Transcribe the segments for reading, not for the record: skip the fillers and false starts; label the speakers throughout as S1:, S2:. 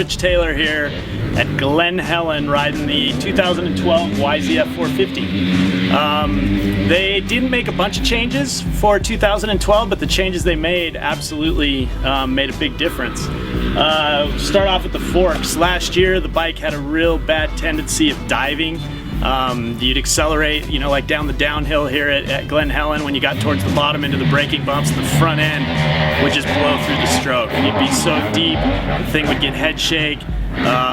S1: Butch Taylor here at Glen Helen riding the 2012 YZ450. They didn't make a bunch of changes for 2012, but the changes they made absolutely made a big difference. Start off with the forks. Last year the bike had a real bad tendency of diving. You'd accelerate, you know, like down the downhill here at Glen Helen. When you got towards the bottom into the braking bumps, the front end would just blow through the stroke. You'd be so deep, the thing would get head shake,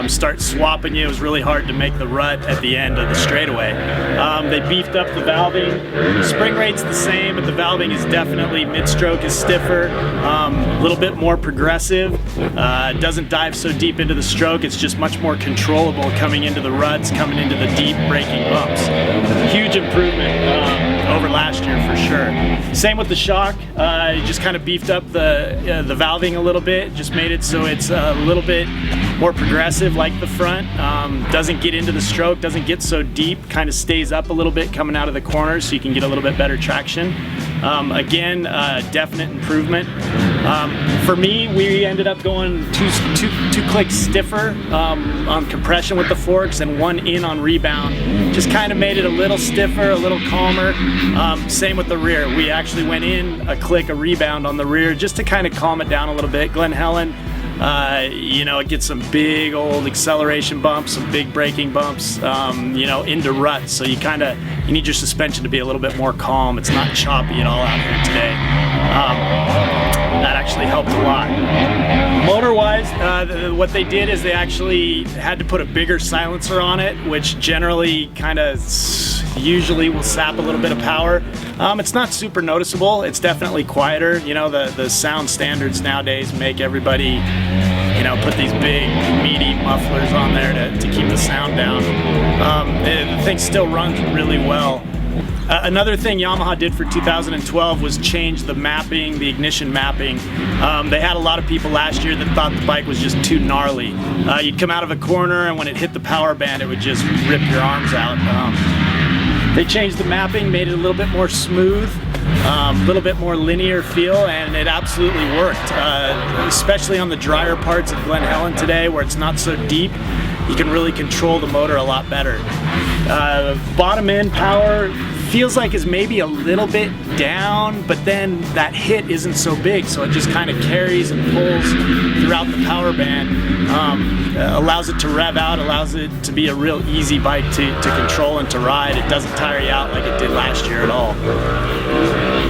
S1: start swapping you. It was really hard to make the rut at the end of the straightaway. They beefed up the valving. The spring rate's the same, but the valving is definitely, mid-stroke is stiffer, a little bit more progressive. It doesn't dive so deep into the stroke. It's just much more controllable coming into the ruts, coming into the deep braking bumps. Huge improvement over last year for sure. Same with the shock. Just kind of beefed up the valving a little bit. Just made it so it's a little bit more progressive like the front. Doesn't get into the stroke, doesn't get so deep, kind of stays up a little bit coming out of the corners so you can get a little bit better traction. Again, definite improvement. For me, we ended up going two clicks stiffer on compression with the forks and one in on rebound. Just kind of made it a little stiffer, a little calmer. Same with the rear. We actually went in a click, a rebound on the rear just to kind of calm it down a little bit. Glen Helen, you know, it gets some big old acceleration bumps, some big braking bumps, you know, into ruts. So you need your suspension to be a little bit more calm. It's not choppy at all out here today. That actually helped a lot. Motor-wise, what they did is they actually had to put a bigger silencer on it, which generally usually will sap a little bit of power. It's not super noticeable. It's definitely quieter. You know, the sound standards nowadays make everybody, you know, put these big meaty mufflers on there to keep the sound down. The thing still runs really well. Another thing Yamaha did for 2012 was change the mapping, the ignition mapping. They had a lot of people last year that thought the bike was just too gnarly. You'd come out of a corner and when it hit the power band it would just rip your arms out. They changed the mapping, made it a little bit more smooth, a little bit more linear feel, and it absolutely worked. Especially on the drier parts of Glen Helen today where it's not so deep, you can really control the motor a lot better. Bottom end power feels like is maybe a little bit down, but then that hit isn't so big, so it just kind of carries and pulls throughout the power band. Allows it to rev out, allows it to be a real easy bike to control and to ride. It doesn't tire you out like it did last year at all.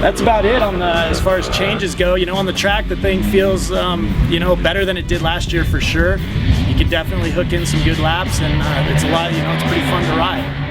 S1: That's about it on as far as changes go. You know, on the track the thing feels you know, better than it did last year for sure. You could definitely hook in some good laps, and it's a lot, you know, it's pretty fun to ride.